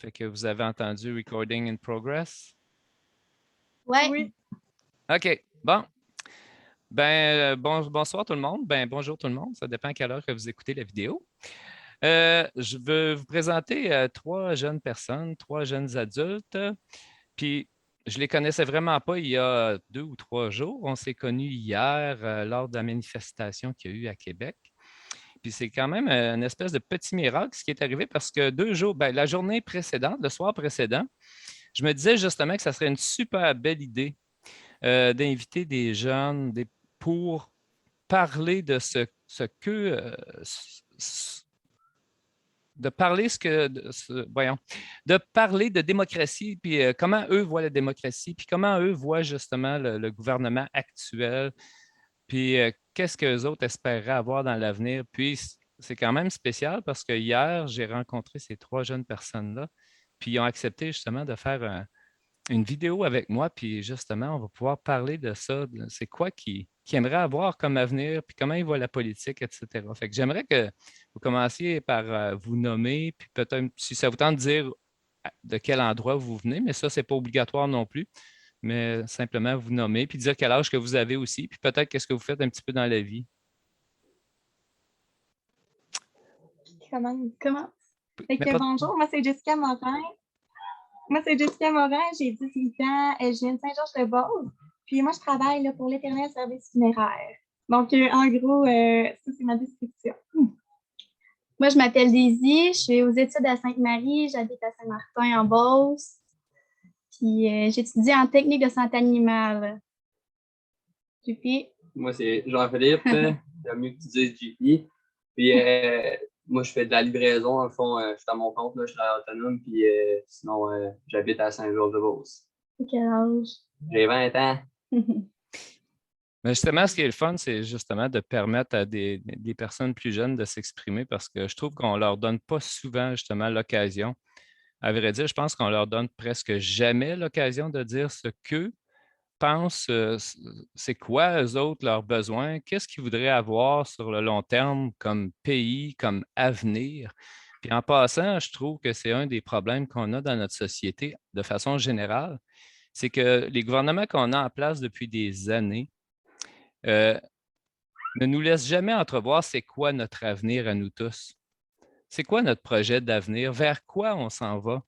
Fait que vous avez entendu recording in progress? Ouais. Oui. OK, bon. Bonsoir tout le monde. Bonjour tout le monde. Ça dépend à quelle heure que vous écoutez la vidéo. Je veux vous présenter trois jeunes personnes, trois jeunes adultes. Puis, je les connaissais vraiment pas il y a 2 ou 3 jours. On s'est connus hier lors de la manifestation qu'il y a eu à Québec. Puis c'est quand même une espèce de petit miracle ce qui est arrivé parce que 2 jours, la journée précédente, le soir précédent, je me disais justement que ça serait une super belle idée d'inviter des jeunes pour parler de de parler de parler de démocratie, puis comment eux voient la démocratie, puis comment eux voient justement le gouvernement actuel, puis qu'est-ce qu'eux autres espéraient avoir dans l'avenir. Puis c'est quand même spécial parce que hier, j'ai rencontré ces trois jeunes personnes-là, puis ils ont accepté justement de faire une vidéo avec moi, puis justement, on va pouvoir parler de ça. C'est quoi qu'ils aimeraient avoir comme avenir, puis comment ils voient la politique, etc. Fait que j'aimerais que vous commenciez par vous nommer, puis peut-être, si ça vous tente de dire de quel endroit vous venez, mais ça, c'est pas obligatoire non plus, mais simplement vous nommer, puis dire quel âge que vous avez aussi, puis peut-être qu'est-ce que vous faites un petit peu dans la vie. Comment? Fait que bonjour, moi c'est Jessica Morin. J'ai 18 ans, je viens de Saint-Georges-de-Beauce. Puis moi, je travaille là, pour l'Éternel Service funéraire. Donc, en gros, ça, c'est ma description. Moi, je m'appelle Daisy, je suis aux études à Sainte-Marie, j'habite à Saint-Martin en Beauce. Puis j'étudie en technique de santé animale. JP? Moi, c'est Jean-Philippe, j'aime mieux que tu dises JP. Puis moi, je fais de la livraison, dans le fond, je suis à mon compte, là, je travaille autonome, puis sinon, j'habite à Saint-Georges-de-Beauce. Quel âge? J'ai 20 ans. Mais justement, ce qui est le fun, c'est justement de permettre à des personnes plus jeunes de s'exprimer parce que je trouve qu'on ne leur donne pas souvent justement l'occasion. À vrai dire, je pense qu'on leur donne presque jamais l'occasion de dire ce qu'eux pensent, c'est quoi eux autres leurs besoins, qu'est-ce qu'ils voudraient avoir sur le long terme comme pays, comme avenir. Puis en passant, je trouve que c'est un des problèmes qu'on a dans notre société de façon générale, c'est que les gouvernements qu'on a en place depuis des années, ne nous laisse jamais entrevoir c'est quoi notre avenir à nous tous. C'est quoi notre projet d'avenir? Vers quoi on s'en va?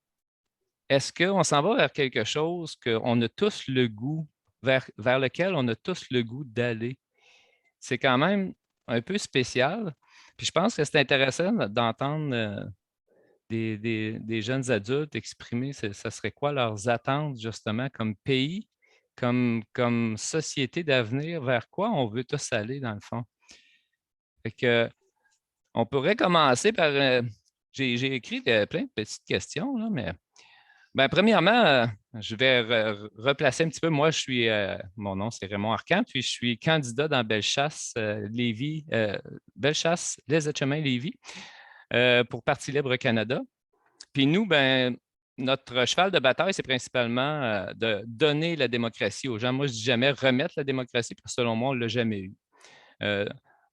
Est-ce qu'on s'en va vers quelque chose qu'on a tous le goût, vers lequel on a tous le goût d'aller? C'est quand même un peu spécial. Puis je pense que c'est intéressant d'entendre des jeunes adultes exprimer ça serait quoi leurs attentes justement comme pays, comme société d'avenir, vers quoi on veut tous aller dans le fond. Fait que, on pourrait commencer par. J'ai écrit plein de petites questions, là, mais premièrement, je vais replacer un petit peu. Moi, mon nom, c'est Raymond Arcand, puis je suis candidat dans Bellechasse, Lévis, Bellechasse, Les Etchemins, Lévis, pour Parti libre Canada. Puis nous, notre cheval de bataille, c'est principalement de donner la démocratie aux gens. Moi, je dis jamais remettre la démocratie, parce que selon moi, on ne l'a jamais eu.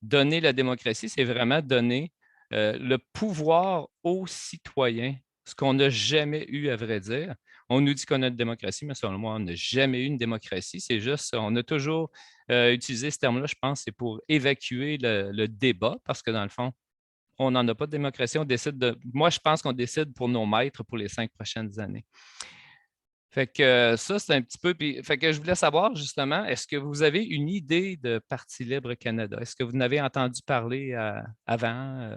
Donner la démocratie, c'est vraiment donner le pouvoir aux citoyens, ce qu'on n'a jamais eu, à vrai dire. On nous dit qu'on a une démocratie, mais selon moi, on n'a jamais eu une démocratie. C'est juste, on a toujours utilisé ce terme-là, je pense, c'est pour évacuer le débat, parce que dans le fond, on n'en a pas de démocratie. On décide moi, je pense qu'on décide pour nos maîtres pour les 5 prochaines années. Fait que ça, c'est un petit peu. Fait que je voulais savoir justement, est-ce que vous avez une idée de Parti libre Canada? Est-ce que vous en avez entendu parler avant?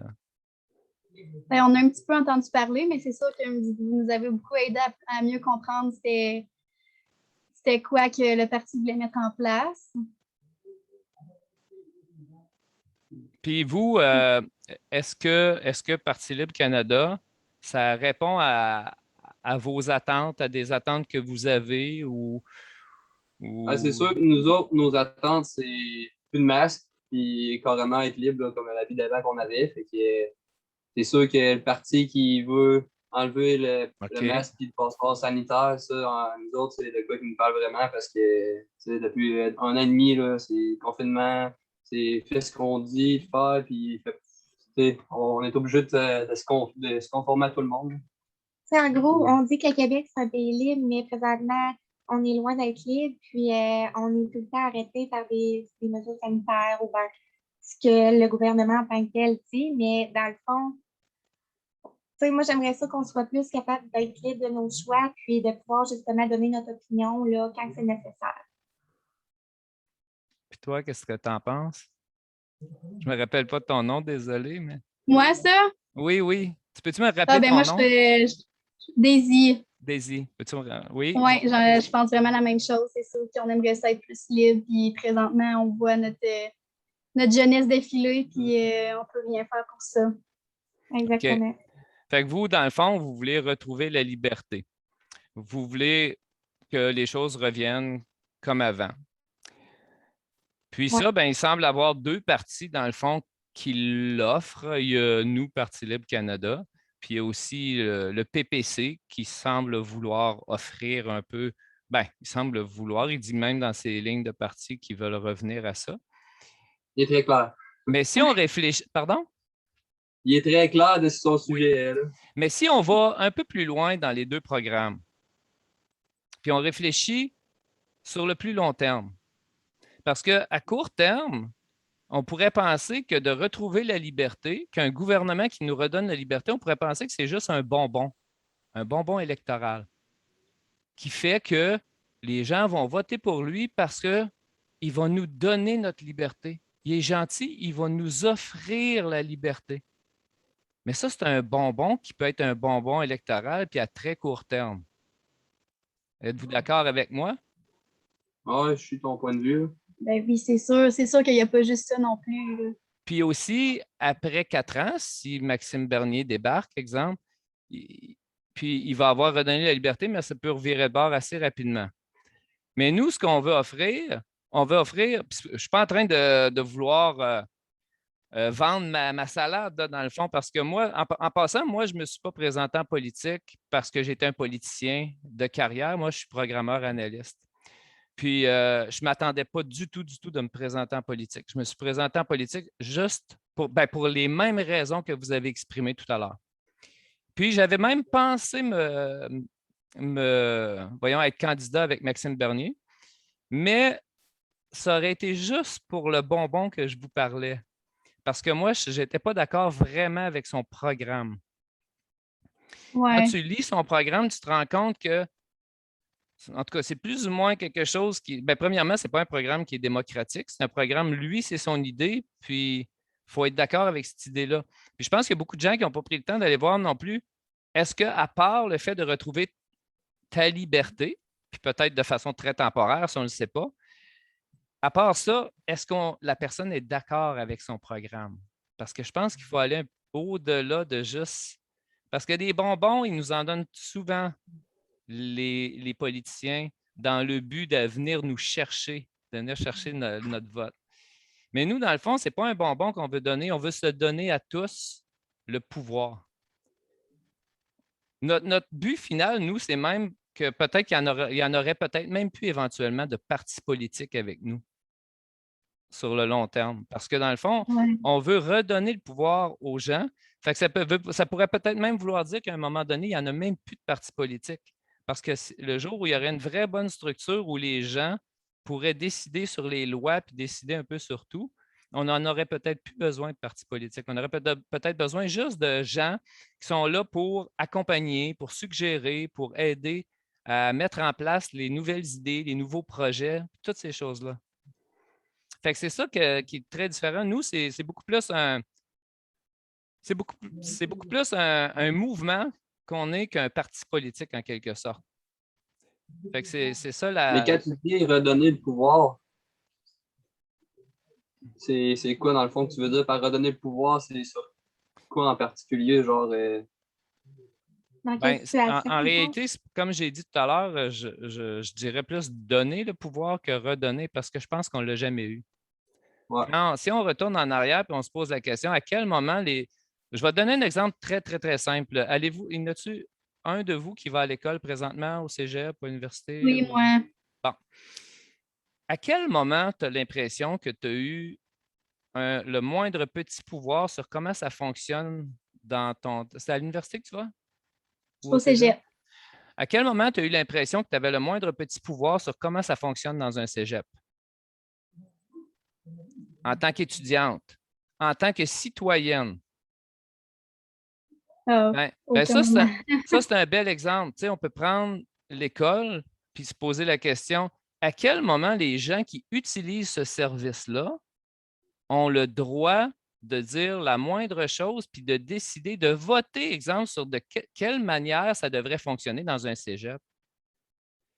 On a un petit peu entendu parler, mais c'est sûr que vous nous avez beaucoup aidé à mieux comprendre c'était quoi que le parti voulait mettre en place. Puis vous, est-ce que Parti libre Canada, ça répond à vos attentes, à des attentes que vous avez ou... C'est sûr que nous autres, nos attentes, c'est plus de masque, puis carrément être libre, là, comme la vie d'avant qu'on avait. Fait que c'est sûr que le parti qui veut enlever le masque et le passeport sanitaire, ça, nous autres, c'est de quoi qui nous parle vraiment parce que depuis 1 an et demi, là, c'est confinement, c'est fait ce qu'on dit, faire, puis on est obligé de se conformer à tout le monde. sais, en gros, on dit que le Québec, c'est un pays libre, mais présentement, on est loin d'être libre, puis on est tout le temps arrêté par des mesures sanitaires ou par ce que le gouvernement en tant que tel dit, mais dans le fond, tu sais, moi, j'aimerais ça qu'on soit plus capable d'être libre de nos choix, puis de pouvoir justement donner notre opinion là, quand c'est nécessaire. Puis toi, qu'est-ce que tu en penses? Je me rappelle pas de ton nom, désolé, mais. Moi, ça? Oui, oui. Peux-tu me Ah, rappeler ben ton moi, nom? Daisy. Daisy. Peux-tu Oui. Oui, je pense vraiment la même chose. C'est sûr qu'on aimerait ça être plus libre. Puis présentement, on voit notre jeunesse défiler, puis on peut rien faire pour ça. Exactement. OK. Fait que vous, dans le fond, vous voulez retrouver la liberté. Vous voulez que les choses reviennent comme avant. Puis Ouais. ça, ben, il semble avoir deux partis, dans le fond, qui l'offrent. Il y a nous, Parti libre Canada, puis il y a aussi le PPC qui semble vouloir offrir un peu, ben, il semble vouloir, il dit même dans ses lignes de parti qu'ils veulent revenir à ça. Il est très clair. Mais si on réfléchit, pardon? Il est très clair de son sujet. Là. Mais si on va un peu plus loin dans les deux programmes, puis on réfléchit sur le plus long terme, parce qu'à court terme, on pourrait penser que de retrouver la liberté, qu'un gouvernement qui nous redonne la liberté, on pourrait penser que c'est juste un bonbon électoral, qui fait que les gens vont voter pour lui parce qu'il va nous donner notre liberté. Il est gentil, il va nous offrir la liberté. Mais ça, c'est un bonbon qui peut être un bonbon électoral, puis à très court terme. Êtes-vous d'accord avec moi? Ouais, je suis ton point de vue. Ben oui, c'est sûr. C'est sûr qu'il n'y a pas juste ça non plus, là. Puis aussi, après 4 ans, si Maxime Bernier débarque, exemple, puis il va avoir redonné la liberté, mais ça peut revirer de bord assez rapidement. Mais nous, ce qu'on veut offrir, je ne suis pas en train de vouloir vendre ma salade, là, dans le fond, parce que moi, en passant, moi, je ne me suis pas présenté en politique parce que j'étais un politicien de carrière. Moi, je suis programmeur analyste. Puis, je ne m'attendais pas du tout de me présenter en politique. Je me suis présenté en politique juste pour les mêmes raisons que vous avez exprimées tout à l'heure. Puis, j'avais même pensé voyons, être candidat avec Maxime Bernier, mais ça aurait été juste pour le bonbon que je vous parlais. Parce que moi, je n'étais pas d'accord vraiment avec son programme. Ouais. Quand tu lis son programme, tu te rends compte que en tout cas, c'est plus ou moins quelque chose qui. Bien, premièrement, ce n'est pas un programme qui est démocratique. C'est un programme, lui, c'est son idée, puis il faut être d'accord avec cette idée-là. Puis je pense qu'il y a beaucoup de gens qui n'ont pas pris le temps d'aller voir non plus. Est-ce qu'à part le fait de retrouver ta liberté, puis peut-être de façon très temporaire, si on ne le sait pas, à part ça, est-ce que la personne est d'accord avec son programme? Parce que je pense qu'il faut aller au-delà de juste. Parce que des bonbons, ils nous en donnent souvent les politiciens dans le but de venir nous chercher, de venir chercher notre vote. Mais nous, dans le fond, ce n'est pas un bonbon qu'on veut donner, on veut se donner à tous le pouvoir. Notre but final, nous, c'est même que peut-être qu'il y en aurait peut-être même plus éventuellement de partis politiques avec nous sur le long terme. Parce que dans le fond, Ouais. on veut redonner le pouvoir aux gens. Fait que ça pourrait peut-être même vouloir dire qu'à un moment donné, il n'y en a même plus de partis politiques. Parce que le jour où il y aurait une vraie bonne structure où les gens pourraient décider sur les lois puis décider un peu sur tout, on n'en aurait peut-être plus besoin de partis politiques. On aurait peut-être besoin juste de gens qui sont là pour accompagner, pour suggérer, pour aider à mettre en place les nouvelles idées, les nouveaux projets, toutes ces choses-là. Fait que c'est ça qui est très différent. Nous, c'est beaucoup plus un mouvement qu'on est qu'un parti politique en quelque sorte. Fait que c'est ça Mais quand tu dis redonner le pouvoir, c'est quoi dans le fond que tu veux dire par redonner le pouvoir? C'est sur quoi en particulier? Genre, Dans quelle situation? en réalité, comme j'ai dit tout à l'heure, je dirais plus donner le pouvoir que redonner parce que je pense qu'on ne l'a jamais eu. ouais. Si on retourne en arrière et on se pose la question, à quel moment Je vais te donner un exemple très, très, très simple. Y en a-tu un de vous qui va à l'école présentement, au cégep, à l'université? Oui, moi. Bon. À quel moment tu as l'impression que tu as eu le moindre petit pouvoir sur comment ça fonctionne dans ton. C'est à l'université que tu vas? ou Au cégep. À quel moment tu as eu l'impression que tu avais le moindre petit pouvoir sur comment ça fonctionne dans un cégep? En tant qu'étudiante, en tant que citoyenne. Aucun Ça, moment. c'est un bel exemple. Tu sais, on peut prendre l'école puis se poser la question, à quel moment les gens qui utilisent ce service-là ont le droit de dire la moindre chose puis de décider, de voter, exemple, sur de quelle manière ça devrait fonctionner dans un cégep.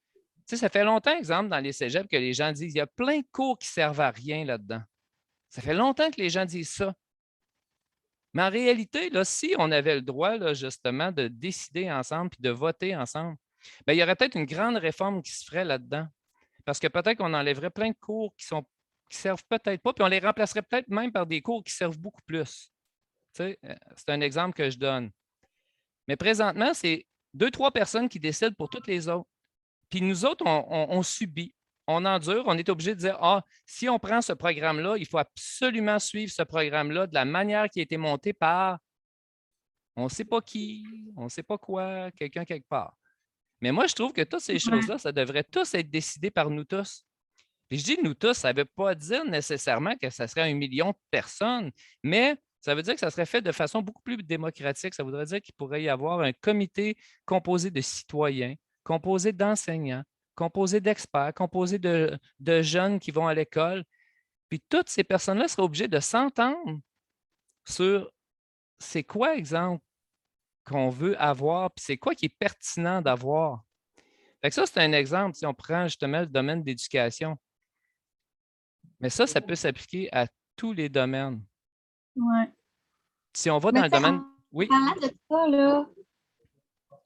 Tu sais, ça fait longtemps, exemple, dans les cégeps, que les gens disent il y a plein de cours qui ne servent à rien là-dedans. Ça fait longtemps que les gens disent ça. Mais en réalité, là, si on avait le droit, là, justement, de décider ensemble puis de voter ensemble, bien, il y aurait peut-être une grande réforme qui se ferait là-dedans. Parce que peut-être qu'on enlèverait plein de cours qui servent peut-être pas, puis on les remplacerait peut-être même par des cours qui servent beaucoup plus. Tu sais, c'est un exemple que je donne. Mais présentement, c'est 2, 3 personnes qui décident pour toutes les autres. Puis nous autres, on subit, on endure, on est obligé de dire, ah, si on prend ce programme-là, il faut absolument suivre ce programme-là de la manière qui a été montée par on ne sait pas qui, on ne sait pas quoi, quelqu'un quelque part. Mais moi, je trouve que toutes ces choses-là, ça devrait tous être décidé par nous tous. Puis je dis nous tous, ça ne veut pas dire nécessairement que ça serait 1 million de personnes, mais ça veut dire que ça serait fait de façon beaucoup plus démocratique. Ça voudrait dire qu'il pourrait y avoir un comité composé de citoyens, composé d'enseignants, composé d'experts, composé de jeunes qui vont à l'école. Puis toutes ces personnes-là seraient obligées de s'entendre sur c'est quoi, exemple, qu'on veut avoir, puis c'est quoi qui est pertinent d'avoir. Fait que ça, c'est un exemple si on prend justement le domaine d'éducation. Mais ça peut s'appliquer à tous les domaines. Ouais. Si on va dans Mais le tu sais, domaine. en Oui. parlant de ça, là,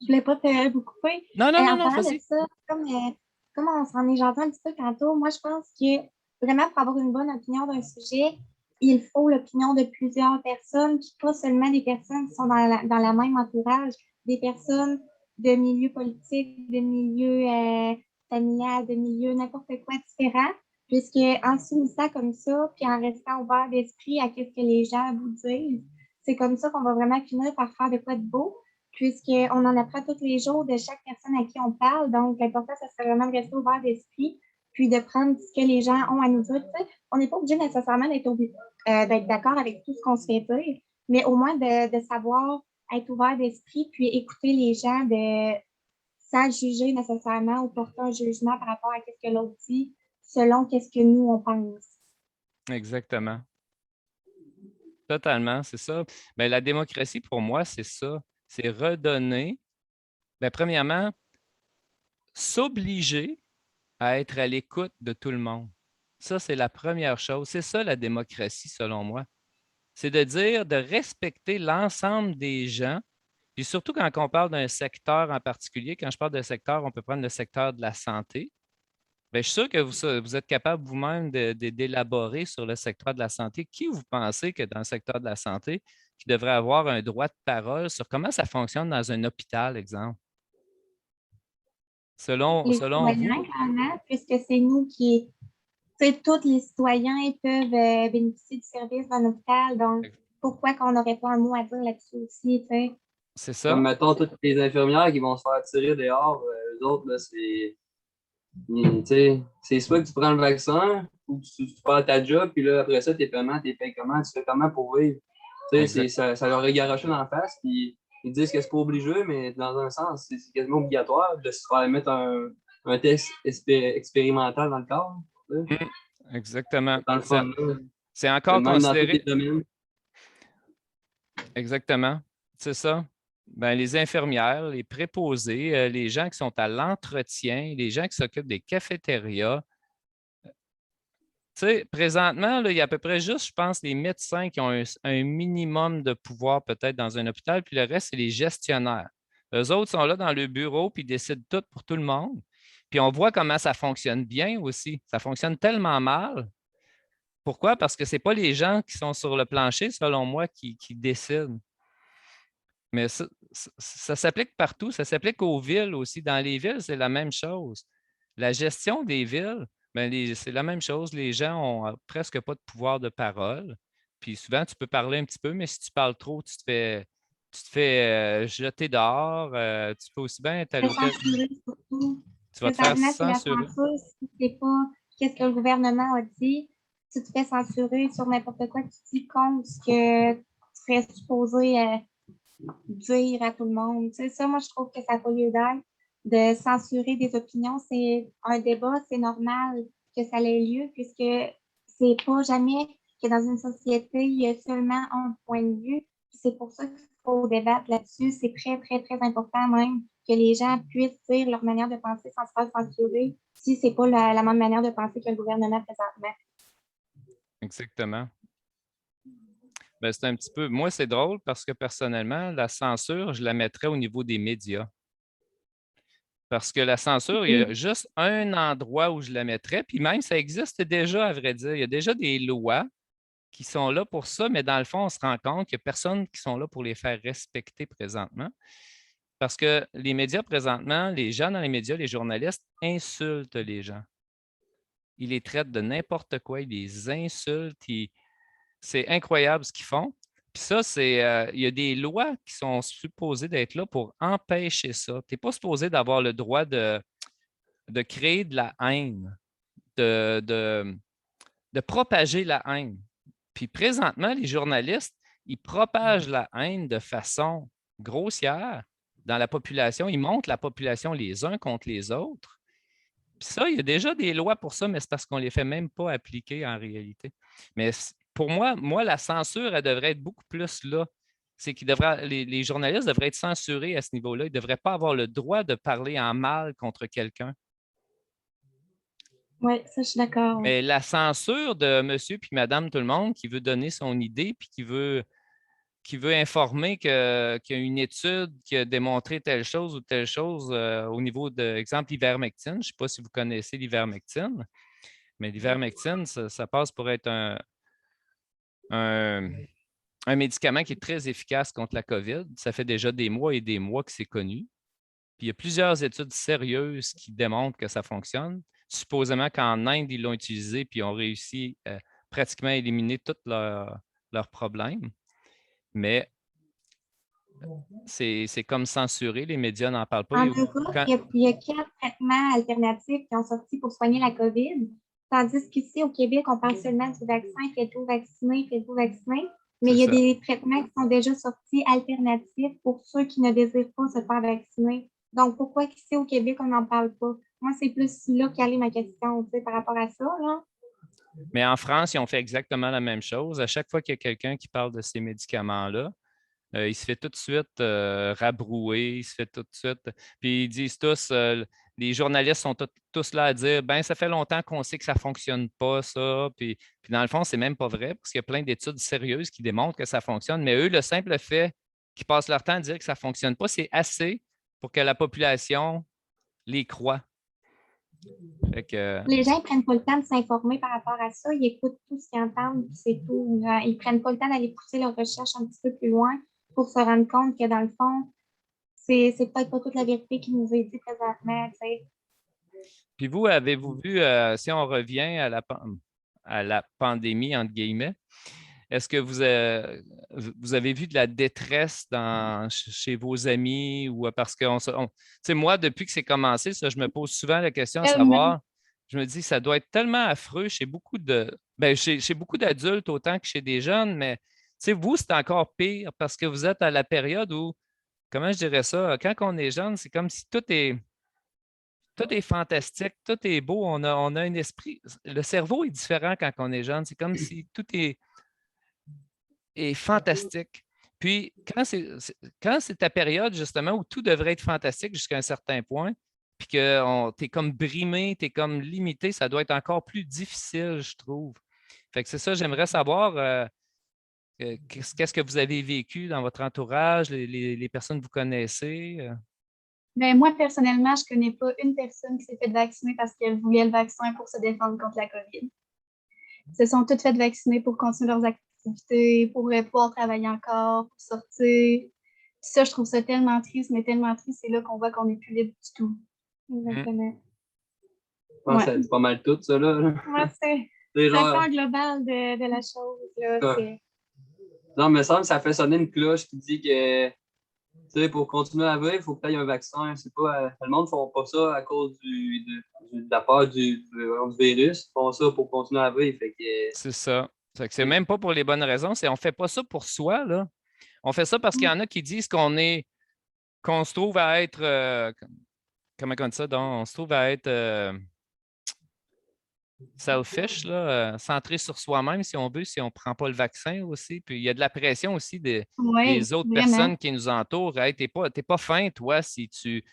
je voulais pas te vous couper. Non, En parlant de vas-y. ça, comme on s'en est jasé un petit peu tantôt, moi, je pense que vraiment, pour avoir une bonne opinion d'un sujet, il faut l'opinion de plusieurs personnes, puis pas seulement des personnes qui sont dans la même entourage, des personnes de milieux politiques, de milieux familial, de milieux n'importe quoi différent, puisque en s'unissant comme ça, puis en restant ouvert d'esprit à ce que les gens vous disent, c'est comme ça qu'on va vraiment finir par faire de quoi de beau, puisqu'on en apprend tous les jours de chaque personne à qui on parle. Donc, l'important, ça serait vraiment de rester ouvert d'esprit, puis de prendre ce que les gens ont à nous dire. Tu sais, on n'est pas obligé nécessairement d'être d'accord avec tout ce qu'on se fait dire, mais au moins de savoir être ouvert d'esprit, puis écouter les gens sans juger nécessairement ou porter un jugement par rapport à ce que l'autre dit, selon qu'est-ce que nous, on pense. Exactement. Totalement, c'est ça. Bien, la démocratie, pour moi, c'est ça. C'est redonner, bien, premièrement, s'obliger à être à l'écoute de tout le monde. Ça, c'est la première chose. C'est ça, la démocratie, selon moi. C'est de dire, de respecter l'ensemble des gens. Puis surtout quand on parle d'un secteur en particulier, quand je parle de secteur, on peut prendre le secteur de la santé. Bien, je suis sûr que vous êtes capable vous-même d'élaborer sur le secteur de la santé. Qui vous pensez que dans le secteur de la santé, qui devrait avoir un droit de parole sur comment ça fonctionne dans un hôpital, exemple? Les Selon citoyens, vous? clairement, puisque c'est nous qui, tu sais, tous les citoyens peuvent bénéficier du service d'un hôpital. Donc, pourquoi qu'on n'aurait pas un mot à dire là-dessus aussi, tu sais? C'est Comme, ça? mettons, toutes les infirmières qui vont se faire tirer dehors, eux autres, là, tu sais, c'est soit que tu prends le vaccin ou tu perds ta job, puis là, après ça, tes paiements, tes payes comment, tu fais comment pour vivre? Tu sais, Exact. ça leur est garoché dans la face, puis ils disent que c'est pas obligé, mais dans un sens, c'est quasiment obligatoire de se faire mettre un test expérimental dans le corps. Tu sais. Exactement. Dans le fond, là, C'est encore même dans tous les considéré. domaines. Exactement. C'est ça. Ben, les infirmières, les préposés, les gens qui sont à l'entretien, les gens qui s'occupent des cafétérias. Tu sais, présentement, là, il y a à peu près juste, je pense, les médecins qui ont un minimum de pouvoir peut-être dans un hôpital, puis le reste, c'est les gestionnaires. Eux autres sont là dans le bureau, puis ils décident tout pour tout le monde. Puis on voit comment ça fonctionne bien aussi. Ça fonctionne tellement mal. Pourquoi? Parce que ce n'est pas les gens qui sont sur le plancher, selon moi, qui décident. Mais ça s'applique partout. Ça s'applique aux villes aussi. Dans les villes, c'est la même chose. La gestion des villes, ben, c'est la même chose. Les gens ont presque pas de pouvoir de parole. Puis souvent, tu peux parler un petit peu, mais si tu parles trop, tu te tu te fais jeter dehors. Tu peux aussi bien être à l'hôtel. Censurer surtout. Tu vas te faire Présentement, c'est la censurer. censure. Si c'est pas qu'est-ce que le gouvernement a dit, tu te fais censurer sur n'importe quoi, tu dis contre ce que tu serais supposé dire à tout le monde. Tu sais, ça, moi, je trouve que ça n'a pas lieu d'être. De censurer des opinions, c'est un débat, c'est normal que ça ait lieu, puisque c'est pas jamais que dans une société, il y a seulement un point de vue. C'est pour ça qu'il faut débattre là-dessus. C'est très, très, très important même que les gens puissent dire leur manière de penser sans se faire censurer si c'est pas la même manière de penser que le gouvernement présentement. Exactement. Ben, c'est un petit peu. Moi, c'est drôle parce que personnellement, la censure, je la mettrais au niveau des médias. Parce que la censure, il y a juste un endroit où je la mettrais, puis même ça existe déjà, à vrai dire. Il y a déjà des lois qui sont là pour ça, mais dans le fond, on se rend compte qu'il n'y a personne qui sont là pour les faire respecter présentement. Parce que les médias présentement, les gens dans les médias, les journalistes insultent les gens. Ils les traitent de n'importe quoi, ils les insultent, c'est incroyable ce qu'ils font. Puis ça, il y a des lois qui sont supposées d'être là pour empêcher ça. Tu n'es pas supposé d'avoir le droit de créer de la haine, de, de, de propager la haine. Puis présentement, les journalistes, ils propagent la haine de façon grossière dans la population. Ils montent la population les uns contre les autres. Puis ça, il y a déjà des lois pour ça, mais c'est parce qu'on ne les fait même pas appliquer en réalité. Mais pour moi, la censure, elle devrait être beaucoup plus là. C'est que les journalistes devraient être censurés à ce niveau-là. Ils ne devraient pas avoir le droit de parler en mal contre quelqu'un. Oui, ça, je suis d'accord. Mais la censure de monsieur puis madame tout le monde qui veut donner son idée puis qui veut informer qu'il y a une étude qui a démontré telle chose ou telle chose au niveau de, exemple, l'ivermectine. Je ne sais pas si vous connaissez l'ivermectine, mais l'ivermectine, ça passe pour être un médicament qui est très efficace contre la COVID. Ça fait déjà des mois et des mois que c'est connu. Puis il y a plusieurs études sérieuses qui démontrent que ça fonctionne. Supposément qu'en Inde, ils l'ont utilisé puis ont réussi pratiquement à éliminer tous leurs problèmes. Mais c'est comme censuré, les médias n'en parlent pas. En Europe, il y a 4 traitements alternatifs qui ont sorti pour soigner la COVID. Tandis qu'ici, au Québec, on parle seulement du vaccin, faites-vous vacciner, faites-vous vacciner. Mais il y a des traitements qui sont déjà sortis alternatifs pour ceux qui ne désirent pas se faire vacciner. Donc, pourquoi ici, au Québec, on n'en parle pas? Moi, c'est plus là qu'elle est ma question, tu sais, par rapport à ça, là. Mais en France, ils ont fait exactement la même chose. À chaque fois qu'il y a quelqu'un qui parle de ces médicaments-là, il se fait tout de suite rabrouer, il se fait tout de suite. Puis ils disent tous, les journalistes sont tous là à dire ben ça fait longtemps qu'on sait que ça ne fonctionne pas, ça. Puis dans le fond, c'est même pas vrai, parce qu'il y a plein d'études sérieuses qui démontrent que ça fonctionne. Mais eux, le simple fait qu'ils passent leur temps à dire que ça ne fonctionne pas, c'est assez pour que la population les croie. Les gens ne prennent pas le temps de s'informer par rapport à ça. Ils écoutent tout ce qu'ils entendent, puis c'est tout. Ils ne prennent pas le temps d'aller pousser leur recherche un petit peu plus loin pour se rendre compte que dans le fond, c'est peut-être pas toute la vérité qui nous est dit présentement. Tu sais. Puis vous, avez-vous vu, si on revient à la pandémie, entre guillemets, est-ce que vous avez vu de la détresse chez vos amis ou parce que tu sais, moi, depuis que c'est commencé, ça, je me pose souvent la question à savoir, je me dis, ça doit être tellement affreux chez beaucoup chez beaucoup d'adultes autant que chez des jeunes, mais tu sais, vous, c'est encore pire parce que vous êtes à la période où, comment je dirais ça, quand on est jeune, c'est comme si tout est fantastique, tout est beau, on a un esprit. Le cerveau est différent quand on est jeune. C'est comme si tout est fantastique. Puis, quand c'est ta période, justement, où tout devrait être fantastique jusqu'à un certain point, puis que tu es comme brimé, tu es comme limité, ça doit être encore plus difficile, je trouve. Fait que c'est ça, j'aimerais savoir qu'est-ce que vous avez vécu dans votre entourage, les personnes que vous connaissez. Ben, moi, personnellement, je ne connais pas une personne qui s'est fait vacciner parce qu'elle voulait le vaccin pour se défendre contre la COVID. Ils se sont toutes faites vacciner pour continuer leurs activités, pour pouvoir travailler encore, pour sortir. Puis ça, je trouve ça tellement triste, mais tellement triste, c'est là qu'on voit qu'on n'est plus libre du tout. Exactement. Je pense que c'est pas mal tout, ça, là. Ouais, c'est genre... le global de la chose, là. Non, mais ça me semble que ça fait sonner une cloche qui dit que Tu sais, pour continuer à vivre, il faut que tu aies un vaccin. C'est pas, le monde ne font pas ça à cause de la peur du virus. Ils font ça pour continuer à vivre. Fait que, C'est ça. Fait que c'est même pas pour les bonnes raisons. On ne fait pas ça pour soi, là. On fait ça parce qu'il y en a qui disent qu'on se trouve à être comment on dit ça? Donc, on se trouve à être selfish, là, centré sur soi-même, si on veut, si on ne prend pas le vaccin aussi. Puis il y a de la pression aussi Oui, des autres vraiment. personnes qui nous entourent. Hey, t'es pas fin, toi, si tu.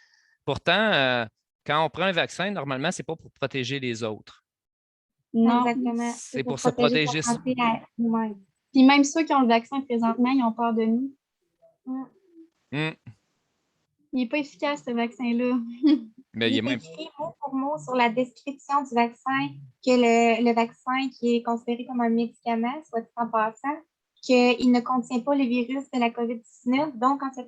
Pourtant, quand on prend un vaccin, normalement, c'est pas pour protéger les autres. Non. Exactement. C'est C'est pour pour se protéger sa protéger. santé à nous-mêmes. Puis même ceux qui ont le vaccin présentement, ils ont peur de nous. Mm. Hum. Il n'est pas efficace, ce vaccin-là. Mais Il il est est même. écrit mot pour mot sur la description du vaccin que le vaccin qui est considéré comme un médicament, soit dit en passant, qu'il ne contient pas le virus de la COVID-19. Donc, en se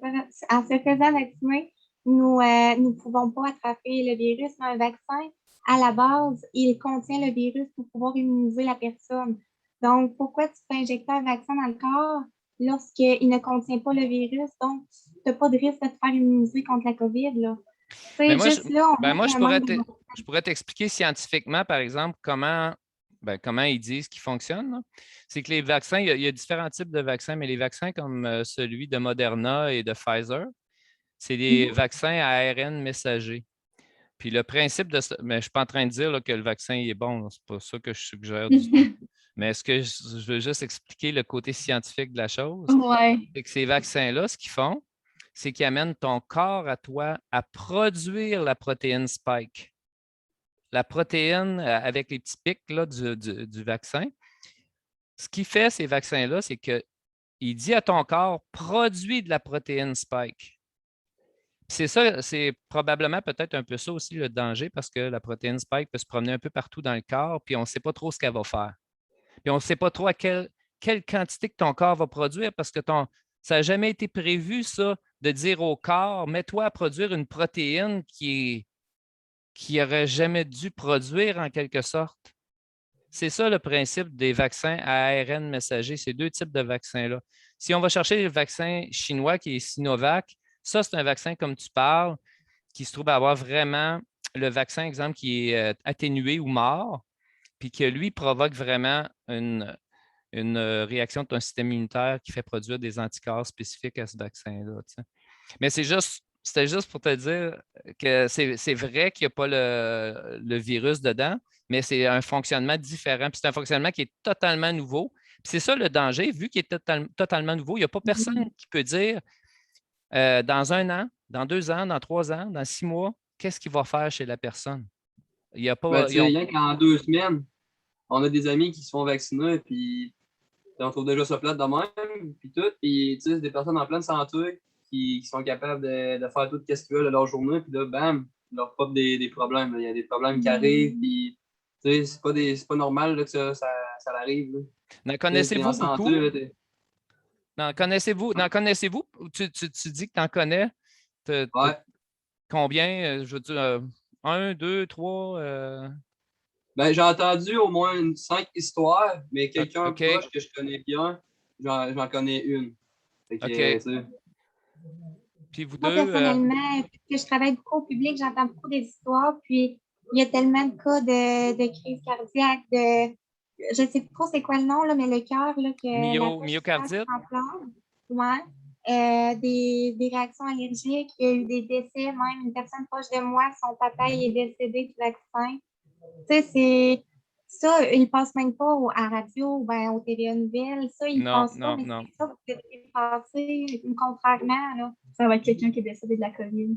faisant vacciner, nous ne pouvons pas attraper le virus, mais un vaccin, à la base, il contient le virus pour pouvoir immuniser la personne. Donc, pourquoi tu peux injecter un vaccin dans le corps lorsqu'il ne contient pas le virus? Donc, tu n'as pas de risque de te faire immuniser contre la COVID, là. Mais C'est moi, juste là, on ben voit moi, qu'il y a un manque de... je pourrais t'expliquer scientifiquement, par exemple, comment ils disent qu'ils fonctionnent, là. C'est que les vaccins, il y a différents types de vaccins, mais les vaccins comme celui de Moderna et de Pfizer, c'est des vaccins à ARN messager. Puis le principe de ça, mais je ne suis pas en train de dire là, que le vaccin est bon, c'est pas ça que je suggère du tout. Mais est-ce que je veux juste expliquer le côté scientifique de la chose? Ouais. C'est que ces vaccins-là, ce qu'ils font, c'est qu'ils amènent ton corps à toi à produire la protéine spike. La protéine avec les petits pics là, du vaccin. Ce qui fait ces vaccins-là, c'est qu'il dit à ton corps, produis de la protéine spike. C'est ça, c'est probablement peut-être un peu ça aussi le danger parce que la protéine spike peut se promener un peu partout dans le corps, puis on ne sait pas trop ce qu'elle va faire. Puis on ne sait pas trop à quelle quantité que ton corps va produire parce que ça n'a jamais été prévu, ça, de dire au corps, mets-toi à produire une protéine qui n'aurait jamais dû produire en quelque sorte. C'est ça le principe des vaccins à ARN messager, ces deux types de vaccins-là. Si on va chercher le vaccin chinois qui est Sinovac, ça, c'est un vaccin comme tu parles, qui se trouve avoir vraiment le vaccin, exemple, qui est atténué ou mort, puis que lui provoque vraiment une réaction de ton système immunitaire qui fait produire des anticorps spécifiques à ce vaccin-là. Mais c'était juste pour te dire que c'est vrai qu'il n'y a pas le virus dedans, mais c'est un fonctionnement différent. Puis c'est un fonctionnement qui est totalement nouveau. Puis c'est ça le danger, vu qu'il est totalement nouveau, il n'y a pas personne qui peut dire dans 1 an, dans 2 ans, dans 3 ans, dans 6 mois, qu'est-ce qu'il va faire chez la personne. Il n'y a ben, pas. tu sais, rien qu'en 2 semaines, on a des amis qui se font vacciner, puis on trouve déjà ça plate de même, puis tout. Puis, tu sais, c'est des personnes en pleine santé qui sont capables de faire tout ce qu'ils veulent de leur journée, puis là, bam, ils leur pop des problèmes. Là. Il y a des problèmes qui arrivent, puis, tu sais, c'est pas normal là, que ça arrive. Là. N'en Tu sais, t'es en connaissez-vous santé, beaucoup? là, N'en connaissez-vous? Tu dis que tu en connais. Ouais. Combien? Je veux dire, 1, 2, 3. Ben, j'ai entendu au moins 5 histoires, mais quelqu'un OK. proche que je connais bien, j'en connais une. Fait que, OK. tu sais, Puis vous Moi, deux, personnellement, puisque je travaille beaucoup au public, j'entends beaucoup des histoires, puis il y a tellement de cas de crise cardiaque, je ne sais pas trop c'est quoi le nom, là, mais le cœur, là, que la poche du cœur qui myocardite? s'enflamme. Ouais. Des réactions allergiques, il y a eu des décès, même une personne proche de moi, son papa il est décédé du vaccin. Tu sais, c'est ça, ils ne passent même pas à la radio ou ben, au TVA Nouvelles. Ça, ils ne Non, passent pas, non, mais non. c'est ça qui est passé, contrairement, là. Ça va être quelqu'un qui est décédé de la COVID.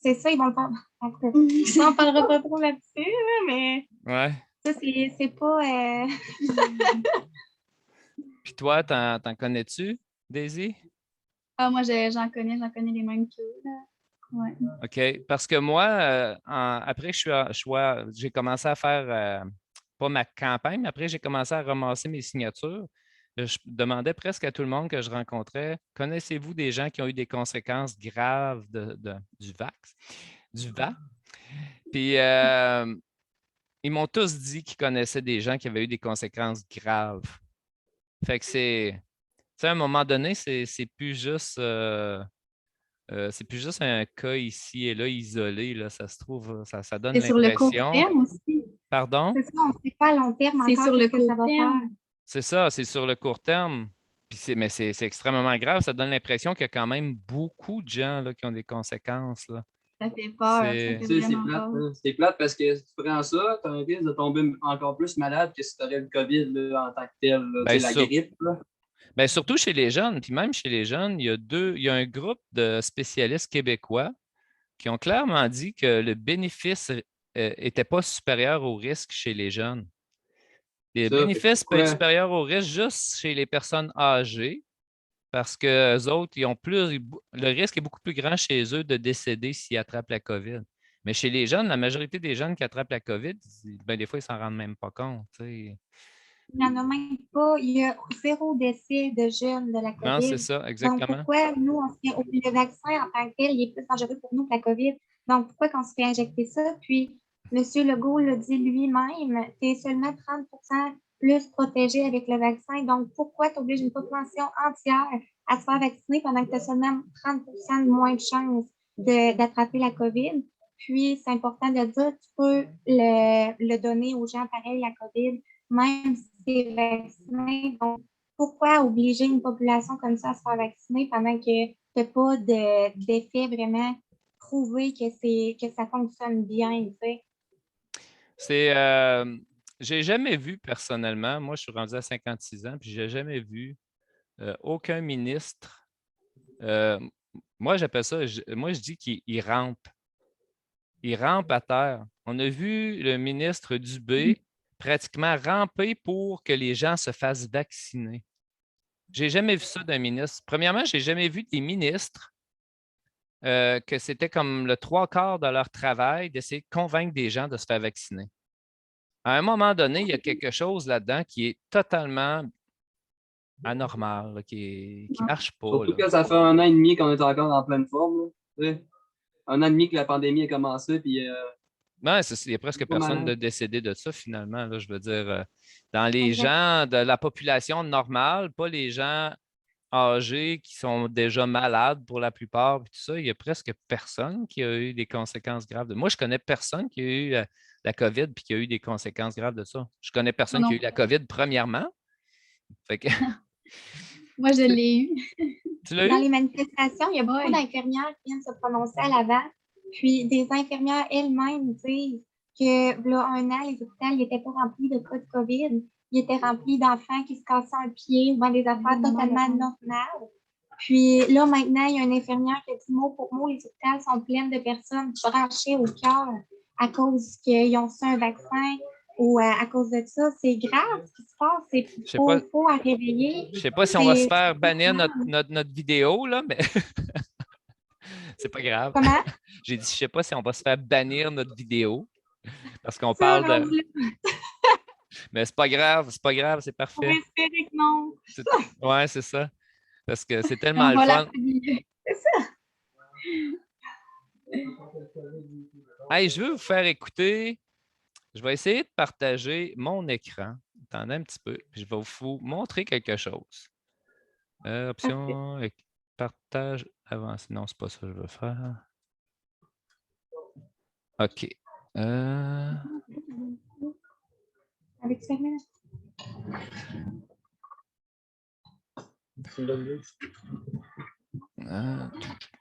C'est ça, ils vont le faire. On n'en parlera pas trop là-dessus, là, mais Ouais. ça, c'est pas. Puis toi, t'en connais-tu, Daisy? Ah, moi, j'en connais les mêmes qu'eux, là. Ouais. OK. Parce que moi, après que j'ai commencé à faire, pas ma campagne, mais après, j'ai commencé à ramasser mes signatures. Je demandais presque à tout le monde que je rencontrais, connaissez-vous des gens qui ont eu des conséquences graves du VAX? Puis, ils m'ont tous dit qu'ils connaissaient des gens qui avaient eu des conséquences graves. Fait que tu sais, à un moment donné, c'est plus juste C'est plus juste un cas ici et là isolé, là, ça se trouve, ça donne C'est sur le court l'impression. terme aussi. Pardon? C'est ça, on ne sait pas à long terme C'est encore sur le qu'est-ce que ça court va terme. faire. C'est ça, c'est sur le court terme. Puis mais c'est extrêmement grave. Ça donne l'impression qu'il y a quand même beaucoup de gens là, qui ont des conséquences. Là. Ça fait peur, ça C'est- fait Tu sais, c'est vraiment plate, peur. hein. C'est plate parce que si tu prends ça, tu as un risque de tomber encore plus malade que si tu aurais le COVID là, en tant que tel, là. Tu sais, Ben, la sur- grippe. Là. ben, surtout chez les jeunes, puis même chez les jeunes, il y a un groupe de spécialistes québécois qui ont clairement dit que le bénéfice n'était pas supérieur au risque chez les jeunes. Les Ça, fait que bénéfices peuvent être pourquoi? supérieurs au risque juste chez les personnes âgées parce que les autres, ils ont plus, le risque est beaucoup plus grand chez eux de décéder s'ils attrapent la COVID. Mais chez les jeunes, la majorité des jeunes qui attrapent la COVID, ben, des fois, ils ne s'en rendent même pas compte. Tu sais. Il n'y en a même pas. Il y a 0 décès de jeunes de la Non, c'est COVID. ça, Donc, exactement. pourquoi nous, on se fait, le vaccin en tant que tel, il est plus dangereux pour nous que la COVID. Donc, pourquoi qu'on se fait injecter ça? Puis, M. Legault l'a dit lui-même, tu es seulement 30 plus protégé avec le vaccin. Donc, pourquoi tu obliges une population entière à se faire vacciner pendant que tu as seulement 30 de moins de chances d'attraper la COVID? Puis, c'est important de dire, tu peux le donner aux gens pareil, la COVID, même si c'est vacciné. Donc, pourquoi obliger une population comme ça à se faire vacciner pendant que tu n'as pas d'effet vraiment prouvé que ça fonctionne bien, tu sais? C'est, j'ai jamais vu personnellement, moi je suis rendu à 56 ans, puis j'ai jamais vu aucun ministre. euh, moi j'appelle ça, moi je dis qu'il il rampe. Il rampe à terre. On a vu le ministre Dubé pratiquement ramper pour que les gens se fassent vacciner. J'ai jamais vu ça d'un ministre. Premièrement, j'ai jamais vu des ministres que c'était comme le trois quarts de leur travail d'essayer de convaincre des gens de se faire vacciner. À un moment donné, il y a quelque chose là-dedans qui est totalement anormal, là, qui ne marche pas. Surtout Là. que ça fait 1 an et demi qu'on est encore en pleine forme. Là. Tu sais, 1 an et demi que la pandémie a commencé, puis Non, il n'y a presque pas personne de malade. décédé de ça, finalement. Là, je veux dire, dans les Exact. gens de la population normale, pas les gens âgés qui sont déjà malades pour la plupart, puis tout ça, il n'y a presque personne qui a eu des conséquences graves. Moi, je connais personne qui a eu la COVID puis qui a eu des conséquences graves de ça. Je connais Moi personne qui a non eu la plus. COVID premièrement. Fait que, Moi, je l'ai eu. tu l'as Dans eu? les manifestations, il y a beaucoup Ouais. d'infirmières qui viennent se prononcer à l'avant. Puis des infirmières elles-mêmes disent que là, 1 an, les hôpitaux n'étaient pas remplis de cas de COVID. Ils étaient remplis d'enfants qui se cassaient un pied ou bien des affaires totalement normales. Puis là, maintenant, il y a une infirmière qui a dit mot pour mot, les hôpitaux sont pleins de personnes branchées au cœur à cause qu'ils ont reçu un vaccin ou à cause de ça. C'est grave ce qui se passe. C'est Je sais pas, faux à réveiller. je sais pas si on va se C'est faire bannir notre vidéo, là, mais c'est pas grave. comment? J'ai dit, je sais pas si on va se faire bannir notre vidéo parce qu'on Ça, parle de. rendu là, Mais c'est pas grave, c'est on va parfait. espérer que non. Ouais, c'est ça. Parce que c'est tellement On le va la fun. publier. Hey, je veux vous faire écouter. Je vais essayer de partager mon écran. Attendez un petit peu. Puis je vais vous montrer quelque chose. Parfait. Option, partage avancé. Non, c'est pas ça que je veux faire. OK. Avec fermé.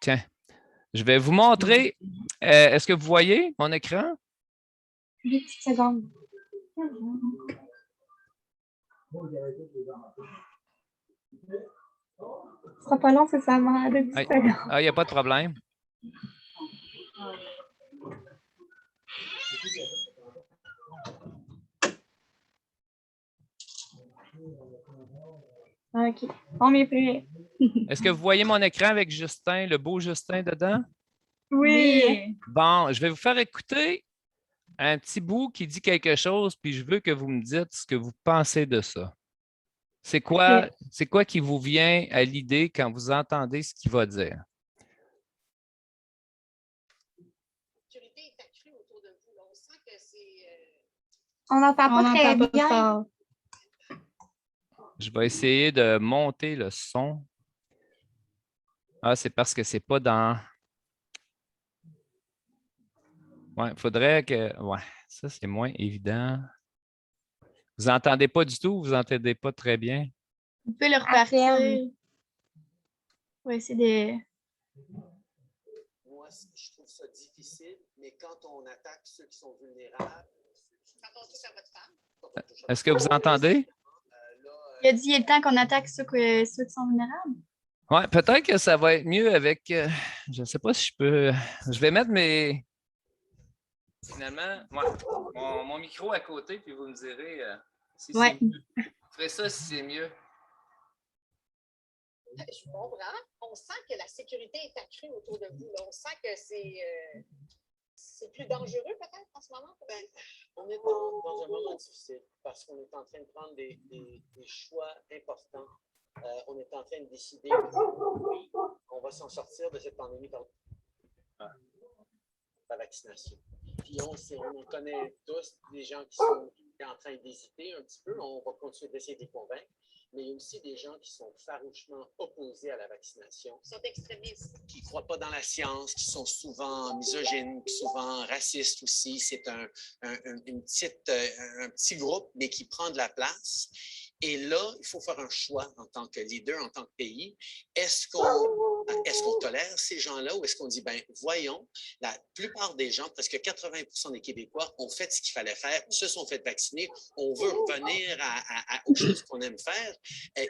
Tiens, je vais vous montrer. Est-ce que vous voyez mon écran? 8 petites secondes. Ce sera pas long, c'est seulement 2 petites secondes. Ah, il n'y a pas de problème. OK. On est prêt. Est-ce que vous voyez mon écran avec Justin, le beau Justin dedans? Oui. Bon, je vais vous faire écouter un petit bout qui dit quelque chose, puis je veux que vous me dites ce que vous pensez de ça. C'est quoi qui vous vient à l'idée quand vous entendez ce qu'il va dire? On n'entend On pas très n'entend pas bien. fort. Je vais essayer de monter le son. Ah, c'est parce que c'est pas dans... Oui, il faudrait que... Ouais, ça, c'est moins évident. Vous n'entendez pas du tout? Vous n'entendez pas très bien? On peut le À repartir. peine. On va essayer de... Moi, je trouve ça difficile, mais quand on attaque ceux qui sont vulnérables, quand on touche à votre femme, Est-ce que vous entendez? Il a dit il y a le temps qu'on attaque ceux qui sont vulnérables. Oui, peut-être que ça va être mieux avec... je ne sais pas si je peux... Je vais mettre mes... Finalement, mon micro à côté, puis vous me direz si c'est mieux. Je ferai ça si c'est mieux. Je comprends. On sent que la sécurité est accrue autour de vous. Là. On sent que c'est plus dangereux peut-être en ce moment. Ben, on est dans un moment difficile parce qu'on est en train de prendre des choix importants. On est en train de décider qu'on va s'en sortir de cette pandémie par la vaccination. Puis on connaît tous des gens qui sont en train d'hésiter un petit peu. On va continuer d'essayer de les convaincre. Mais il y a aussi des gens qui sont farouchement opposés à la vaccination. Qui sont extrémistes. Qui ne croient pas dans la science, qui sont souvent misogynes, souvent racistes aussi. C'est un petit groupe, mais qui prend de la place. Et là, il faut faire un choix en tant que leader, en tant que pays. Est-ce qu'on tolère ces gens-là ou est-ce qu'on dit, ben voyons, la plupart des gens, presque 80% des Québécois ont fait ce qu'il fallait faire, se sont fait vacciner, on veut revenir aux choses qu'on aime faire.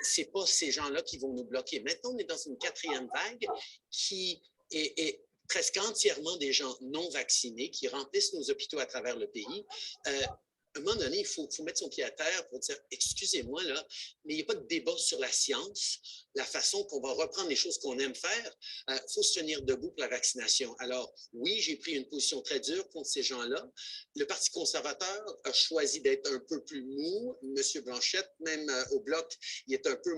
Ce n'est pas ces gens-là qui vont nous bloquer. Maintenant, on est dans une 4e vague qui est presque entièrement des gens non vaccinés qui remplissent nos hôpitaux à travers le pays. À un moment donné, il faut mettre son pied à terre pour dire, excusez-moi, là, mais il n'y a pas de débat sur la science, la façon qu'on va reprendre les choses qu'on aime faire. Il faut se tenir debout pour la vaccination. Alors, oui, j'ai pris une position très dure contre ces gens-là. Le Parti conservateur a choisi d'être un peu plus mou. M. Blanchette, même au Bloc, il est un peu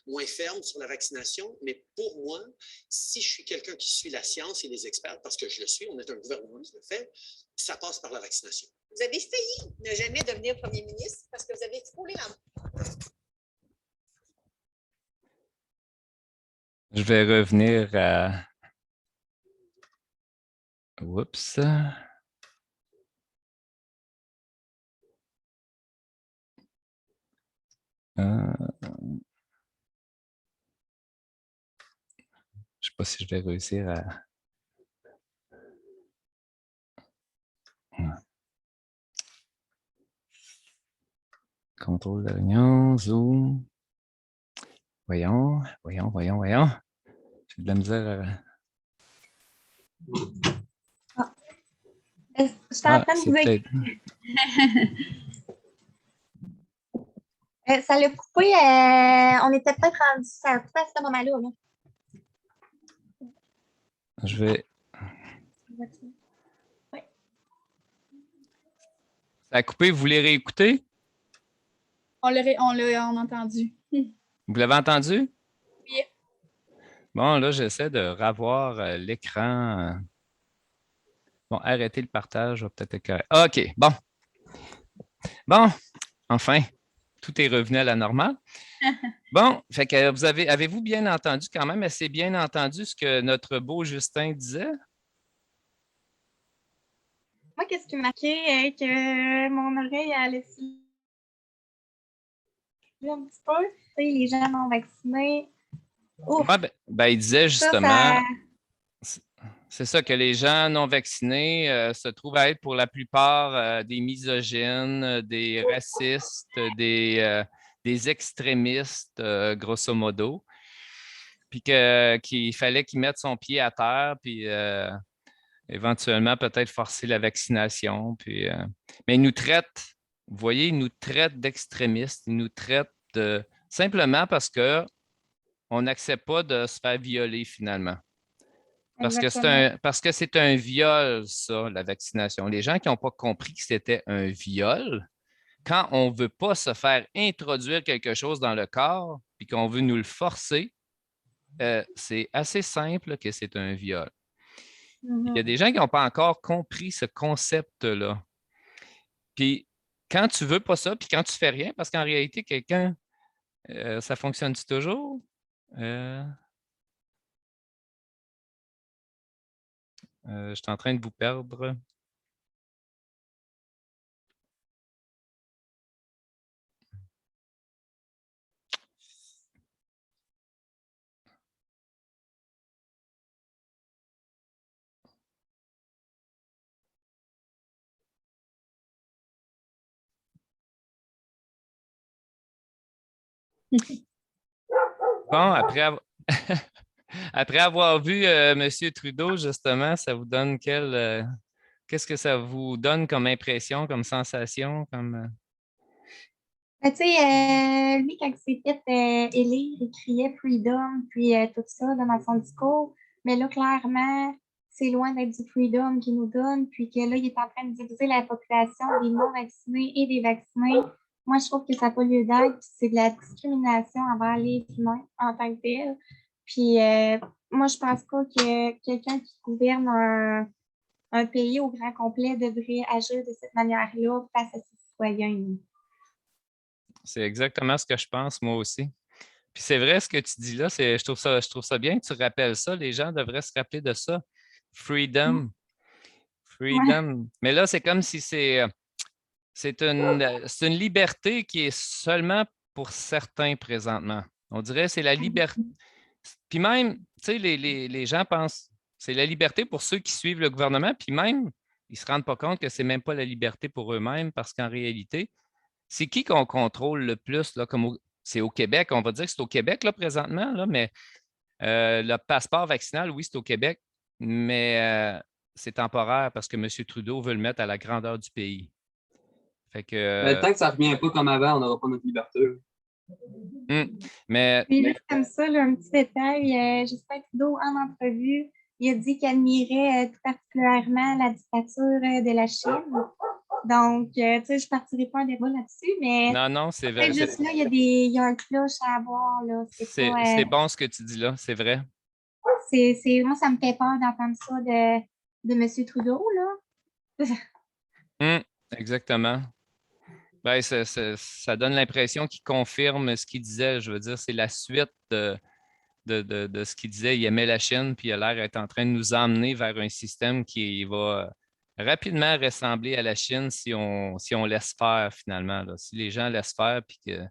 moins ferme sur la vaccination. Mais pour moi, si je suis quelqu'un qui suit la science et les experts, parce que je le suis, on est un gouvernement qui le fait, ça passe par la vaccination. Vous avez failli ne jamais devenir premier ministre parce que vous avez frôlé la mort. Je vais revenir à... Oups. Je ne sais pas si je vais réussir à... Contrôle de réunion, Zoom. Voyons. J'ai de la misère à... Je suis en train de vous écrire. Ça l'a coupé. On était peut-être rendu. Ça a coupé à ce moment-là. Là. Je vais... Oui. Ça a coupé, vous voulez réécouter? On l'a entendu. Vous l'avez entendu? Oui. Bon, là, j'essaie de revoir l'écran. Bon, arrêtez le partage, va peut-être être correct. OK, bon. Bon, enfin, tout est revenu à la normale. Bon, fait que avez-vous bien entendu quand même, assez bien entendu ce que notre beau Justin disait? Moi, qu'est-ce qui m'a marqué, que mon oreille a laissé un petit peu, les gens non vaccinés. Ouais, il disait justement, c'est ça, que les gens non vaccinés se trouvent à être pour la plupart des misogynes, des racistes, des extrémistes, grosso modo. Puis qu'il fallait qu'il mette son pied à terre, puis éventuellement peut-être forcer la vaccination. Puis, mais ils nous traitent, vous voyez, ils nous traitent d'extrémistes, ils nous traitent simplement parce qu'on n'accepte pas de se faire violer finalement. Parce que c'est un viol, ça, la vaccination. Les gens qui n'ont pas compris que c'était un viol, quand on ne veut pas se faire introduire quelque chose dans le corps, puis qu'on veut nous le forcer, c'est assez simple que c'est un viol. Il y a des gens qui n'ont pas encore compris ce concept-là. Puis quand tu ne veux pas ça, puis quand tu ne fais rien, parce qu'en réalité, quelqu'un, ça fonctionne-tu toujours? Je suis en train de vous perdre. Bon, après avoir vu M. Trudeau, justement, ça vous donne qu'est-ce que ça vous donne comme impression, comme sensation, comme... Tu sais, lui, quand il s'est fait élire, il criait Freedom, puis tout ça dans son discours. Mais là, clairement, c'est loin d'être du Freedom qu'il nous donne, puis que là, il est en train de diviser la population des non-vaccinés et des vaccinés. Moi, je trouve que ça n'a pas lieu d'être, puis c'est de la discrimination envers les humains en tant que tel. Puis moi, je pense pas que quelqu'un qui gouverne un pays au grand complet devrait agir de cette manière-là face à ses citoyens. C'est exactement ce que je pense, moi aussi. Puis c'est vrai ce que tu dis là, je trouve ça bien que tu rappelles ça. Les gens devraient se rappeler de ça. Freedom. Ouais. Freedom. Mais là, c'est comme si c'est une liberté qui est seulement pour certains présentement. On dirait que c'est la liberté. Puis même, tu sais, les gens pensent c'est la liberté pour ceux qui suivent le gouvernement, puis même, ils ne se rendent pas compte que c'est même pas la liberté pour eux-mêmes parce qu'en réalité, c'est qui qu'on contrôle le plus, là, c'est au Québec, on va dire que c'est au Québec là, présentement, là, mais le passeport vaccinal, oui, c'est au Québec, mais c'est temporaire parce que M. Trudeau veut le mettre à la grandeur du pays. Fait Mais que, tant que ça ne revient pas comme avant, on n'aura pas notre liberté. hum, mais Puis juste comme ça, là, un petit détail, Justin Trudeau, en entrevue, il a dit qu'il admirait tout particulièrement la dictature de la Chine. Donc, tu sais, je ne partirai pas un débat là-dessus, mais non, c'est vrai. peut-être juste là, il y a un cloche à avoir. Là. C'est pas, C'est bon ce que tu dis là, c'est vrai. moi, ça me fait peur d'entendre ça de M. Trudeau, là. Exactement. Ben, ça donne l'impression qu'il confirme ce qu'il disait. Je veux dire, c'est la suite de ce qu'il disait. Il aimait la Chine, puis il a l'air d'être en train de nous emmener vers un système qui va rapidement ressembler à la Chine si on laisse faire finalement, là. Si les gens laissent faire, puis qu'ils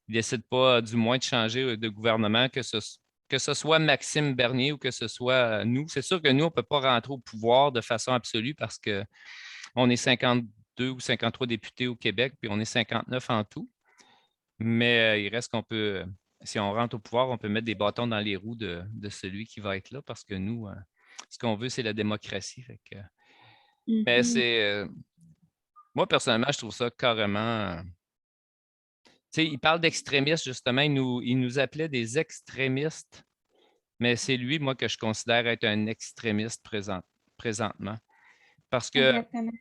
ne décident pas du moins de changer de gouvernement, que ce soit Maxime Bernier ou que ce soit nous. C'est sûr que nous, on ne peut pas rentrer au pouvoir de façon absolue parce qu'on est 52 ou 53 députés au Québec, puis on est 59 en tout. Mais il reste qu'on peut, si on rentre au pouvoir, on peut mettre des bâtons dans les roues de celui qui va être là parce que nous, ce qu'on veut, c'est la démocratie. Fait que, mais moi, personnellement, je trouve ça carrément. Tu sais, il parle d'extrémistes, justement. Il nous appelait des extrémistes, mais c'est lui, moi, que je considère être un extrémiste présentement. Parce que Exactement.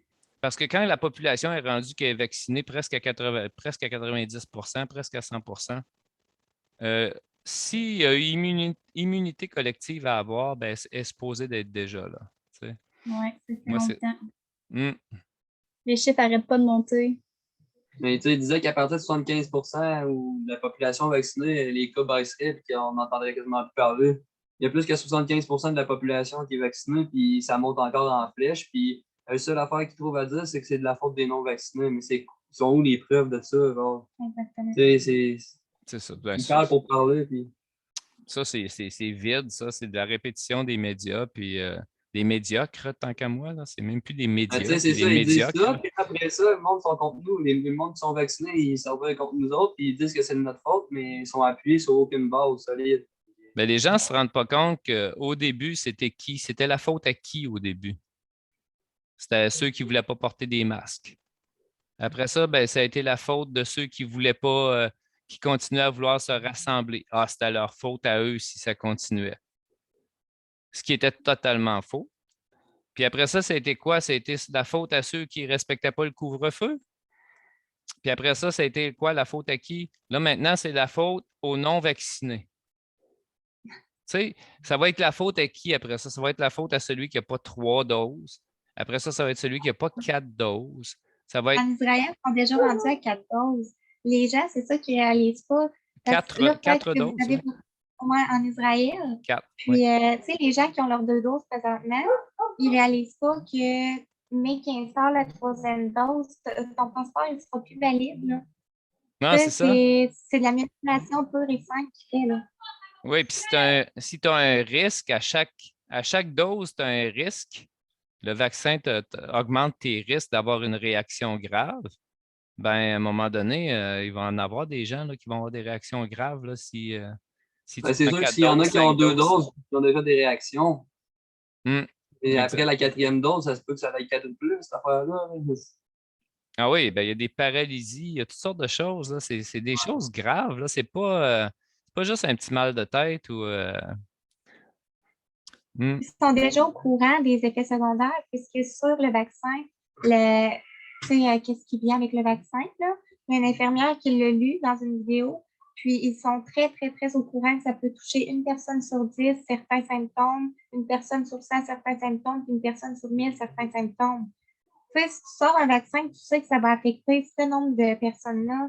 Parce que quand la population est rendue qu'elle est vaccinée presque à 90 presque à 100 s'il y a une immunité collective à avoir, ben, elle est supposée d'être déjà là. Tu sais. Oui, ça fait Moi, c'est. longtemps. Hmm. Les chiffres n'arrêtent pas de monter. Mais tu sais, il disait qu'à partir de 75 ou de la population vaccinée, les cas baisseraient et qu'on n'entendrait quasiment plus parler. Il y a plus que 75 de la population qui est vaccinée, puis ça monte encore en flèche. Puis la seule affaire qu'ils trouvent à dire, c'est que c'est de la faute des non-vaccinés. Mais ils sont où les preuves de ça? Genre? Exactement. Tu sais, C'est ça. Ben, ils parlent pour parler. Puis... ça, c'est vide, ça. C'est de la répétition des médias, puis des médiocres, tant qu'à moi. Là. C'est même plus des Tu médias, sais, c'est c'est des ça, ils disent médiocres. ça, puis après ça, le monde sont contre nous. Les mondes qui sont vaccinés, ils servent contre nous autres, puis ils disent que c'est de notre faute, mais ils sont appuyés sur aucune base solide. Ben, les gens ne se rendent pas compte qu'au début, c'était qui? C'était la faute à qui au début? C'était à ceux qui ne voulaient pas porter des masques. Après ça, ben, ça a été la faute de ceux qui voulaient pas, qui continuaient à vouloir se rassembler. Ah, c'était leur faute à eux si ça continuait. Ce qui était totalement faux. Puis après ça a été quoi? Ça a été la faute à ceux qui ne respectaient pas le couvre-feu. Puis après ça a été quoi? La faute à qui? Là, maintenant, c'est la faute aux non-vaccinés. Tu sais, ça va être la faute à qui après ça? Ça va être la faute à celui qui n'a pas 3 doses. Après ça va être celui qui n'a pas 4 doses. Ça va être En Israël, ils sont déjà rendus à 14. Les gens, c'est ça qu'ils ne réalisent pas. Parce que là, peut-être 4 que vous doses. avez en Israël. 4. Puis, tu sais, les gens qui ont leurs 2 doses présentement, ils réalisent pas que, mais qu'ils installent la troisième dose, ton passeport, il sera plus valide, là. Non, c'est ça. C'est de la manipulation pure et simple qu'il fait, là. Oui, puis si tu as un risque, à chaque dose, tu as un risque, le vaccin augmente tes risques d'avoir une réaction grave. Ben, à un moment donné, il va en avoir des gens là, qui vont avoir des réactions graves là, si tu Ben, c'est prends sûr que 4 s'il y en doses, a qui ont 5 deux doses. doses, qui ont déjà des réactions, Hum, et après exact. la quatrième dose, ça se peut que ça aille 4 de plus, cette affaire-là. Là. Ah oui, ben, il y a des paralysies, il y a toutes sortes de choses. Là. C'est des choses graves. Là. C'est pas juste un petit mal de tête ou. Hum, Ils sont déjà au courant des effets secondaires, puisque sur le vaccin, tu sais, qu'est-ce qui vient avec le vaccin, là? Il y a une infirmière qui l'a lu dans une vidéo, puis ils sont très, très, très au courant que ça peut toucher une personne sur 10 certains symptômes, une personne sur 100 certains symptômes, puis une personne sur 1000 certains symptômes. Tu sais, si tu sors un vaccin, tu sais que ça va affecter ce nombre de personnes-là,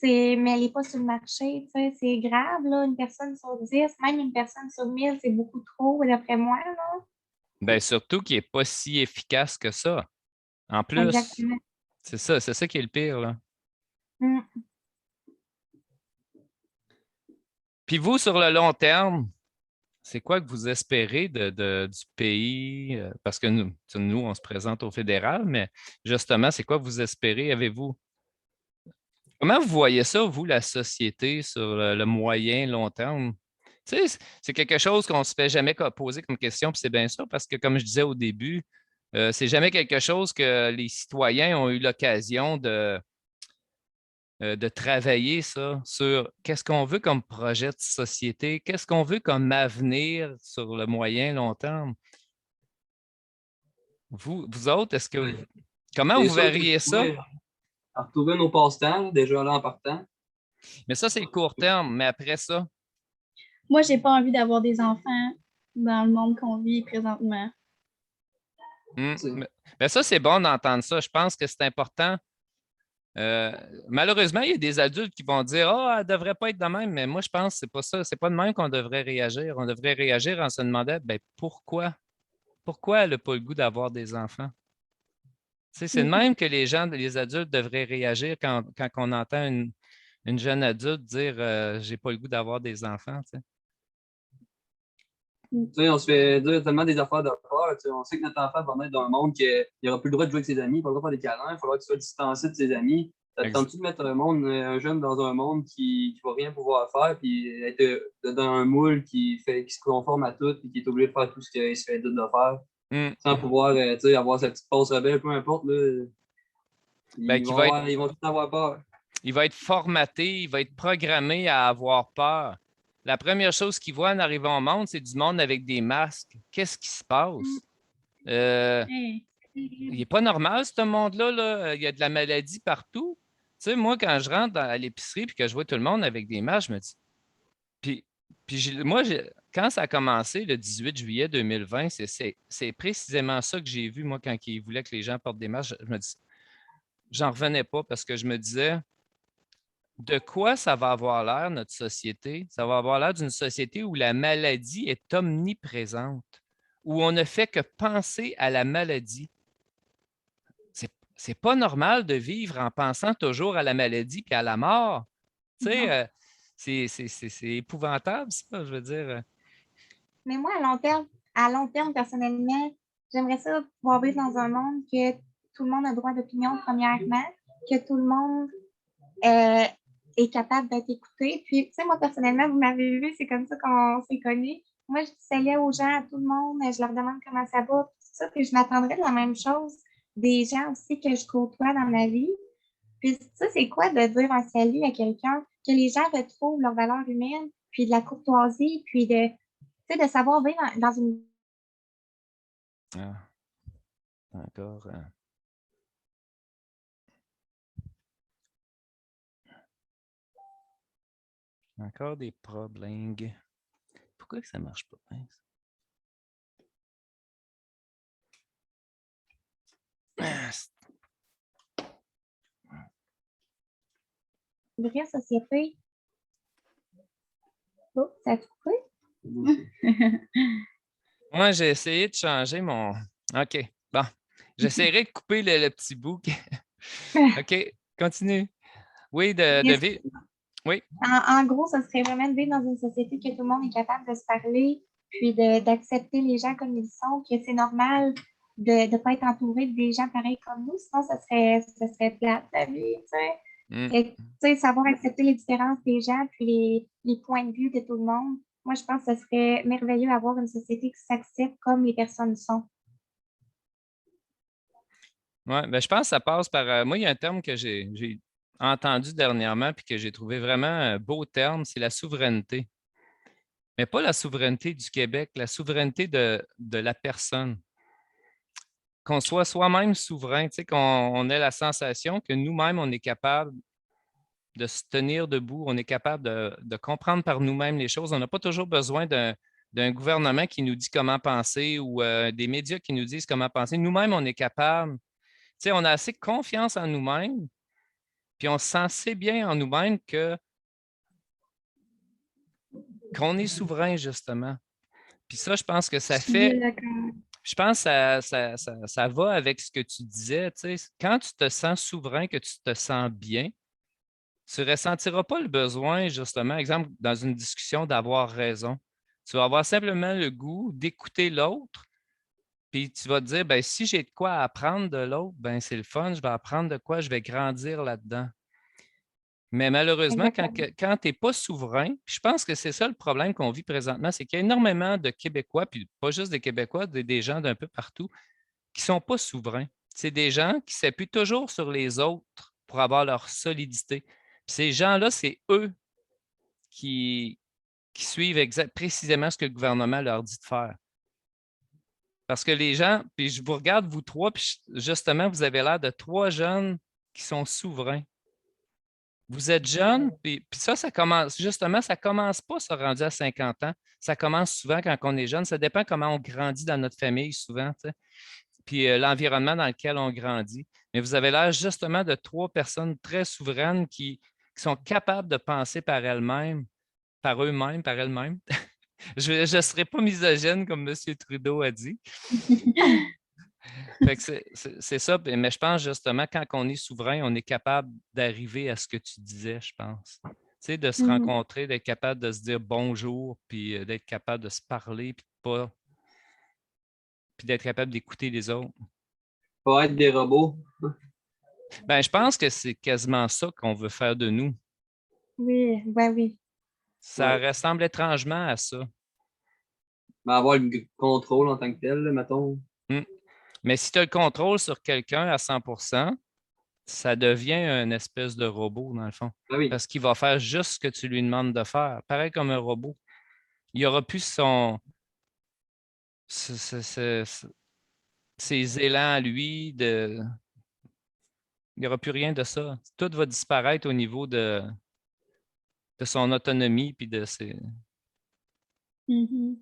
mais elle n'est pas sur le marché, tu sais, c'est grave, là, une personne sur 10, même une personne sur 1000, c'est beaucoup trop, d'après moi, là. ben, surtout qu'il n'est pas si efficace que ça. En plus, Exactement. c'est ça qui est le pire. Là. Mm. Puis vous, sur le long terme, c'est quoi que vous espérez du pays? Parce que nous, on se présente au fédéral, mais justement, c'est quoi que vous espérez? Comment vous voyez ça, vous, la société, sur le moyen, long terme? Tu sais, c'est quelque chose qu'on ne se fait jamais poser comme question, puis c'est bien ça, parce que comme je disais au début, c'est jamais quelque chose que les citoyens ont eu l'occasion de travailler ça sur qu'est-ce qu'on veut comme projet de société, qu'est-ce qu'on veut comme avenir sur le moyen, long terme. Vous autres, Ouais. comment C'est vous sûr que verriez ça? à retrouver nos passe-temps, déjà là en partant. Mais ça, c'est le court terme, mais après ça, Moi, j'ai pas envie d'avoir des enfants dans le monde qu'on vit présentement. Mais ben ça, c'est bon d'entendre ça. Je pense que c'est important. Euh, Malheureusement, il y a des adultes qui vont dire ah, elle ne devrait pas être de même, mais moi, je pense que c'est pas ça. C'est pas de même qu'on devrait réagir. On devrait réagir en se demandant ben, pourquoi? Pourquoi elle n'a pas le goût d'avoir des enfants? Tu sais, c'est de même que les adultes devraient réagir quand on entend une jeune adulte dire j'ai pas le goût d'avoir des enfants. Tu sais. Tu sais, on se fait dire tellement des affaires de peur. Tu sais, on sait que notre enfant va naître dans un monde qu'il n'aura plus le droit de jouer avec ses amis, il pas le droit de faire des câlins, il faudra qu'il soit distancé de ses amis. Ça te Ex- tente-tu de mettre un jeune dans un monde qui ne va rien pouvoir faire, puis être dans un moule qui se conforme à tout, puis qui est obligé de faire tout ce qu'il se fait dire de faire, Hmm. sans pouvoir tu sais, avoir sa petite pause rebelle, peu importe. Là, Ben, ils vont tout avoir peur. il va être formaté, il va être programmé à avoir peur. La première chose qu'il voit en arrivant au monde, c'est du monde avec des masques. Qu'est-ce qui se passe? Euh, Hey. il n'est pas normal, ce monde-là. Là. Il y a de la maladie partout. Tu sais, moi, quand je rentre à l'épicerie et que je vois tout le monde avec des masques, je me dis. Puis, quand ça a commencé le 18 juillet 2020, c'est précisément ça que j'ai vu, moi, quand ils voulaient que les gens portent des masques. Je me dis, j'en revenais pas parce que je me disais, de quoi ça va avoir l'air, notre société? Ça va avoir l'air d'une société où la maladie est omniprésente, où on ne fait que penser à la maladie. C'est pas normal de vivre en pensant toujours à la maladie et à la mort. Tu sais, Non. c'est épouvantable, ça, je veux dire. Mais moi, à long terme, personnellement, j'aimerais ça pouvoir vivre dans un monde que tout le monde a droit d'opinion, premièrement, que tout le monde euh, est capable d'être écouté. Puis, tu sais, moi, personnellement, vous m'avez vu, c'est comme ça qu'on s'est connus. Moi, je dis salut aux gens, à tout le monde, je leur demande comment ça va, puis tout ça, puis je m'attendrais de la même chose des gens aussi que je côtoie dans ma vie. Puis ça, c'est quoi de dire un salut à quelqu'un, que les gens retrouvent leur valeur humaine, puis de la courtoisie, puis tu sais, de savoir vivre dans une. Ah, encore. Encore des problèmes. Pourquoi que ça ne marche pas? vraie société. Oh, ça a coupé? Moi, j'ai essayé de changer mon. OK. Bon. J'essaierai de couper le petit bout. OK. Continue. Oui, Mais Oui. en gros, ça serait vraiment de vivre dans une société que tout le monde est capable de se parler, puis d'accepter les gens comme ils sont, que c'est normal de ne pas être entouré des gens pareils comme nous, sinon ça serait plate la vie, tu sais. Mm. Fait que, tu sais, savoir accepter les différences des gens, puis les points de vue de tout le monde. Moi, je pense que ce serait merveilleux d'avoir une société qui s'accepte comme les personnes sont. Ouais, ben, je pense que ça passe par. Moi, il y a un terme que j'ai entendu dernièrement puis que j'ai trouvé vraiment un beau terme, c'est la souveraineté. Mais pas la souveraineté du Québec, la souveraineté de la personne. Qu'on soit soi-même souverain, tu sais, qu'on ait la sensation que nous-mêmes, on est capable de se tenir debout, on est capable de comprendre par nous-mêmes les choses. On n'a pas toujours besoin d'un gouvernement qui nous dit comment penser ou des médias qui nous disent comment penser. Nous-mêmes, on est capable. Tu sais, on a assez confiance en nous-mêmes, puis on se sent assez bien en nous-mêmes qu'on est souverain, justement. Puis ça, je pense que Je ça suis bien fait. d'accord. Je pense que ça va avec ce que tu disais. Tu sais, quand tu te sens souverain, que tu te sens bien, tu ne ressentiras pas le besoin, justement, exemple, dans une discussion, d'avoir raison. Tu vas avoir simplement le goût d'écouter l'autre, puis tu vas te dire, ben, si j'ai de quoi apprendre de l'autre, ben, c'est le fun, je vais apprendre de quoi, je vais grandir là-dedans. Mais malheureusement, quand Exactement. tu n'es pas souverain, puis je pense que c'est ça le problème qu'on vit présentement, c'est qu'il y a énormément de Québécois, puis pas juste des Québécois, des gens d'un peu partout, qui ne sont pas souverains. C'est des gens qui s'appuient toujours sur les autres pour avoir leur solidité. Puis ces gens-là, c'est eux qui, qui suivent précisément ce que le gouvernement leur dit de faire. Parce que les gens, puis je vous regarde, vous trois, puis justement, vous avez l'air de trois jeunes qui sont souverains. Vous êtes jeunes, puis ça commence, justement, ça ne commence pas, ça rendu à 50 ans. Ça commence souvent quand on est jeune. Ça dépend comment on grandit dans notre famille, souvent, tu sais, puis l'environnement dans lequel on grandit. Mais vous avez l'air justement de trois personnes très souveraines qui sont capables de penser par elles-mêmes, par eux-mêmes, par elles-mêmes. Je ne serai pas misogyne, comme M. Trudeau a dit. Fait que c'est ça, mais je pense justement, quand on est souverain, on est capable d'arriver à ce que tu disais, je pense. Tu sais, de se Mhm. rencontrer, d'être capable de se dire bonjour, puis d'être capable de se parler, puis d'être capable d'écouter les autres. Pas être des robots. Ben, je pense que c'est quasiment ça qu'on veut faire de nous. Oui, ben oui. Ça Ouais. ressemble étrangement à ça. Mais avoir le contrôle en tant que tel, là, mettons. Mm. Mais si tu as le contrôle sur quelqu'un à 100 ça devient une espèce de robot, dans le fond. Ah oui. Parce qu'il va faire juste ce que tu lui demandes de faire. Pareil comme un robot. Il n'y aura plus ses élans à lui. Il n'y aura plus rien de ça. Tout va disparaître au niveau de son autonomie puis de ses. Mhm.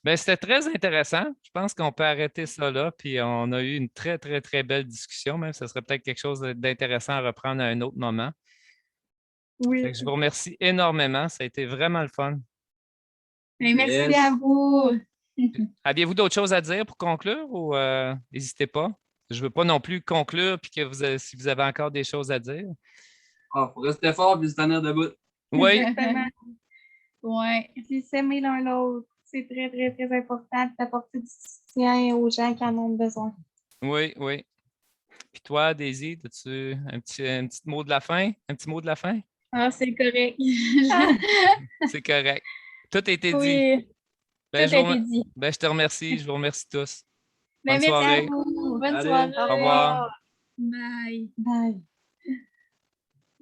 Ben, c'était très intéressant. Je pense qu'on peut arrêter ça là. Puis on a eu une très, très, très belle discussion. Même, ce serait peut-être quelque chose d'intéressant à reprendre à un autre moment. Fait Oui. que je vous remercie énormément. Ça a été vraiment le fun. Mais merci Yes. à vous. Aviez-vous d'autres choses à dire pour conclure ou n'hésitez pas? Je ne veux pas non plus conclure puis que si vous avez encore des choses à dire. Ah, faut rester fort et se tenir debout. Oui, Exactement. Ouais. Puis s'aimer l'un l'autre, c'est très, très, très important d'apporter du soutien aux gens qui en ont besoin. oui, oui. Puis toi, Daisy, as-tu un petit mot de la fin? Un petit mot de la fin? Ah, c'est correct. C'est correct. Tout a été dit. Oui, tout Ben, a été dit. je te remercie. Je vous remercie tous. Ben, Bonne merci à soirée. vous. Bonne Allez, Au soirée. revoir. Bye. Bye.